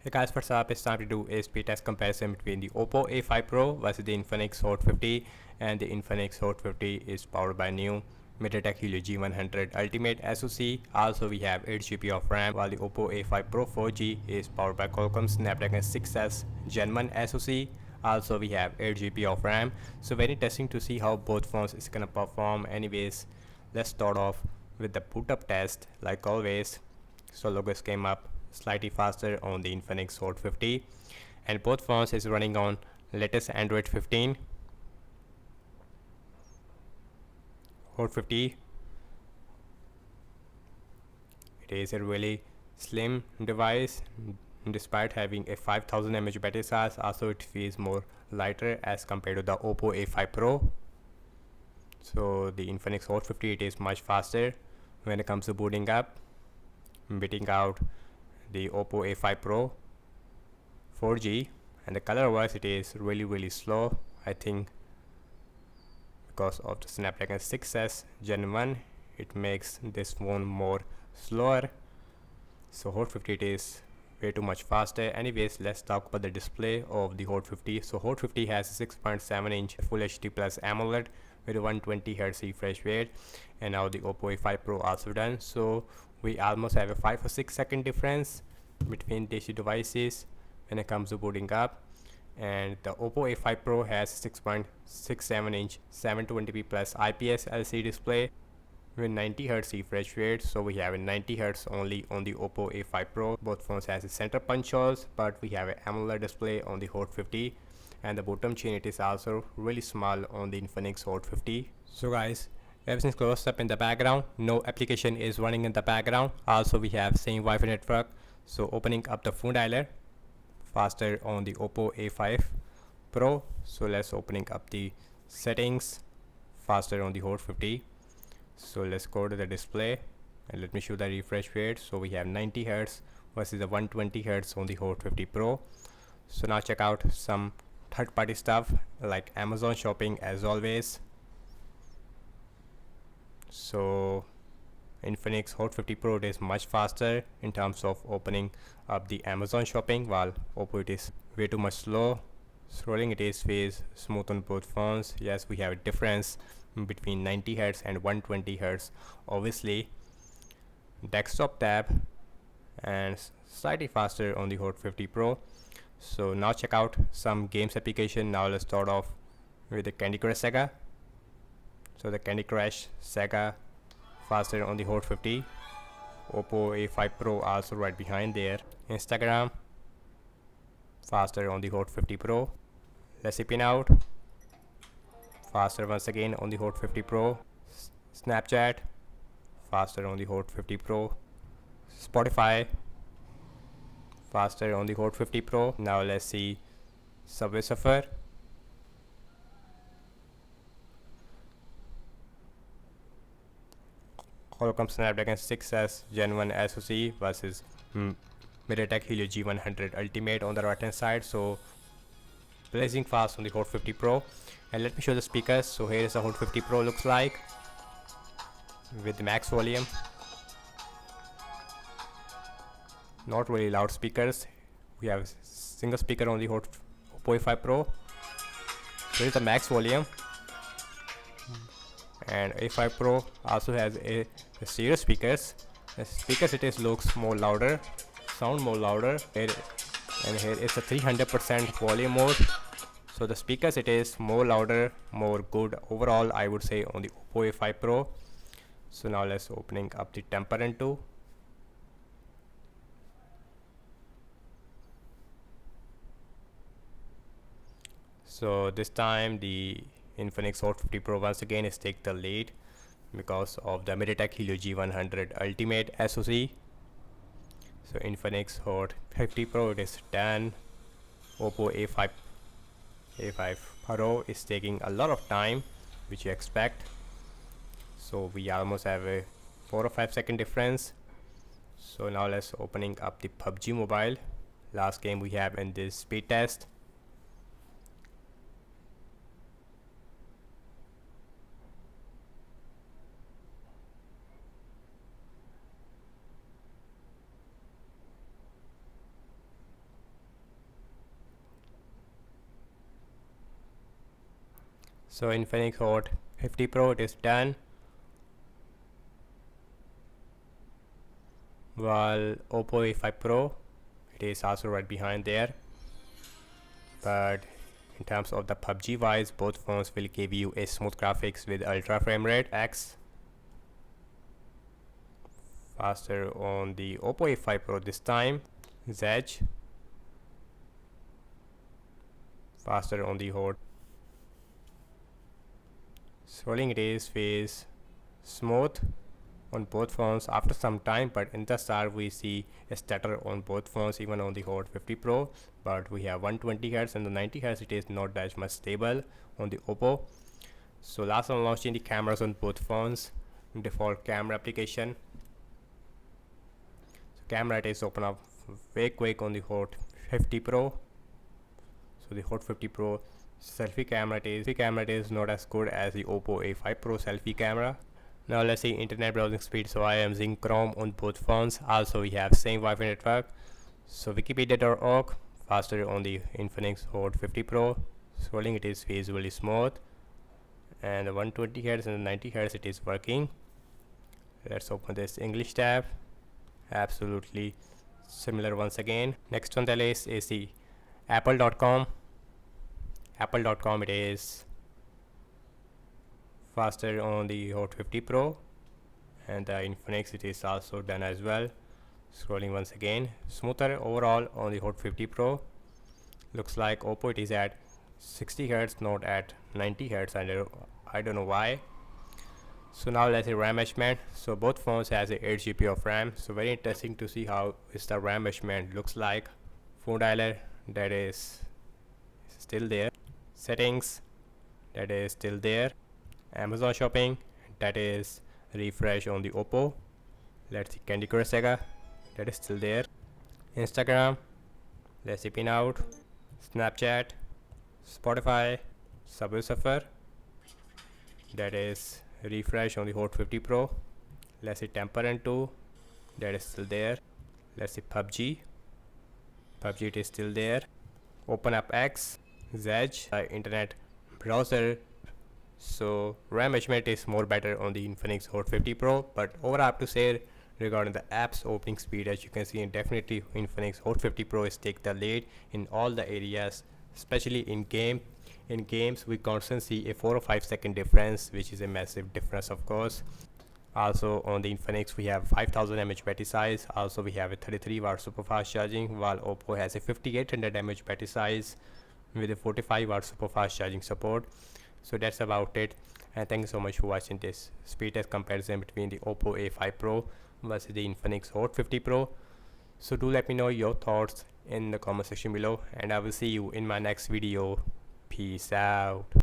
Hey guys, what's up? It's time to do a speed test comparison between the Oppo A5 Pro versus the Infinix Hot 50, and the Infinix Hot 50 is powered by new MediaTek Helio G100 Ultimate SoC. Also we have 8GB of RAM, while the Oppo A5 Pro 4G is powered by Qualcomm Snapdragon 6S Gen 1 SoC. Also we have 8GB of RAM. So very testing to see how both phones is gonna perform. Anyways, let's start off with the boot up test like always. So logos came up slightly faster on the Infinix Hot 50, and both phones is running on latest Android 15. Hot 50, it is a really slim device despite having a 5000 mAh battery size. Also it feels more lighter as compared to the Oppo A5 Pro. So the Infinix Hot 50, it is much faster when it comes to booting up, beating out the Oppo A5 Pro 4G. And the color wise, it is really slow. I think because of the Snapdragon 6S Gen 1, it makes this phone more slower. So Hot 50, it is way too much faster. Anyways, let's talk about the display of the Hot 50. So Hot 50 has a 6.7 inch Full HD Plus AMOLED with 120Hz refresh rate, and now the Oppo A5 Pro also done. So we almost have a 5 or 6 second difference between these two devices when it comes to booting up. And the Oppo A5 Pro has 6.67 inch 720p plus IPS LCD display with 90Hz refresh rate. So we have a 90Hz only on the Oppo A5 Pro. Both phones has a center punch holes, but we have an AMOLED display on the Hot 50, and the bottom chain, it is also really small on the Infinix Hot 50. So guys, everything's closed up in the background, no application is running in the background. Also we have same Wi-Fi network. So opening up the phone dialer, faster on the Oppo A5 Pro. So let's opening up the settings, faster on the Hot 50. So let's go to the display and let me show the refresh rate. So we have 90Hz versus the 120Hz on the Hot 50 Pro. So now check out some third-party stuff like Amazon shopping as always. So Infinix Hot 50 Pro, it is much faster in terms of opening up the Amazon shopping, while Oppo, it is way too much slow. Scrolling, it is phase smooth on both phones. Yes, we have a difference between 90Hz and 120Hz. Obviously, desktop tab and slightly faster on the Hot 50 Pro. So now check out some games application. Now let's start off with the Candy Crush Saga. So the Candy Crush Saga faster on the Hot 50. Oppo A5 Pro also right behind there. Instagram faster on the Hot 50 Pro. Let's spin out, faster once again on the Hot 50 Pro. Snapchat faster on the Hot 50 Pro. Spotify faster on the Hot 50 Pro. Now let's see Subway Surfer. Qualcomm Snapdragon 6S Gen 1 SoC versus MediaTek Helio G100 Ultimate on the right hand side. So blazing fast on the Hot 50 Pro. And let me show the speakers. So here is the Hot 50 Pro looks like with the max volume. Not really loud speakers. We have a single speaker on the Hot Oppo A5 Pro. Here is the max volume. And A5 Pro also has a stereo speakers. The speakers, it is looks more louder, sound more louder. And here is a 300% volume mode. So the speakers, it is more louder, more good overall, I would say, on the Oppo A5 Pro. So now let's opening up the Tempered 2. So this time the Infinix Hot 50 Pro once again is take the lead because of the MediaTek Helio G100 Ultimate SoC. So Infinix Hot 50 Pro, it is done. Oppo A5 Pro is taking a lot of time, which you expect. So we almost have a 4 or 5 second difference. So now let's opening up the PUBG Mobile, last game we have in this speed test. So Infinix Hot 50 Pro, it is done, while Oppo A5 Pro, it is also right behind there. But in terms of the PUBG wise, both phones will give you a smooth graphics with ultra frame rate X. Faster on the Oppo A5 Pro this time, Z. Faster on the Hot. Scrolling race phase smooth on both phones after some time, but in the start we see a stutter on both phones, even on the Hot 50 Pro. But we have 120 Hz and the 90 Hz, it is not that much stable on the Oppo. So last time launching the cameras on both phones, default camera application. So camera, it is open up very quick on the Hot 50 Pro. So the Hot 50 Pro selfie camera, it is not as good as the Oppo A5 Pro selfie camera. Now let's see internet browsing speed. So I am using Chrome on both phones. Also we have same Wi-Fi network. So wikipedia.org, faster on the Infinix Hot 50 Pro. Scrolling, it is visually smooth, and the 120 Hz and the 90 Hz, it is working. Let's open this English tab. Absolutely similar once again. Next on the list is the apple.com. Apple.com, it is faster on the Hot 50 Pro, and the Infinix, it is also done as well. Scrolling once again, smoother overall on the Hot 50 Pro. Looks like Oppo, it is at 60 Hz, not at 90 Hz. I don't know why. So now let's say RAM measurement. So both phones has a 8 GB of RAM. So very interesting to see how is the RAM measurement looks like. Phone dialer, that is still there. Settings, that is still there. Amazon shopping, that is refresh on the Oppo. Let's see Candy Crush Saga, that is still there. Instagram, let's see pin out. Snapchat, Spotify, Subway Surfer, that is refresh on the Hot 50 Pro. Let's see Temper and 2, that is still there. Let's see PUBG, it is still there. Open up X, Zedge, internet browser. So RAM measurement is more better on the Infinix Hot 50 Pro, but overall I have to say regarding the apps opening speed, as you can see, definitely Infinix Hot 50 Pro is take the lead in all the areas, especially in games we constantly see a 4 or 5 second difference, which is a massive difference of course. Also on the Infinix we have 5000 mAh battery size. Also we have a 33W super fast charging, while Oppo has a 5800 mAh battery size with a 45W super fast charging support. So that's about it, and thank you so much for watching this speed test comparison between the Oppo A5 Pro versus the Infinix Hot 50 Pro. So do let me know your thoughts in the comment section below, and I will see you in my next video. Peace out.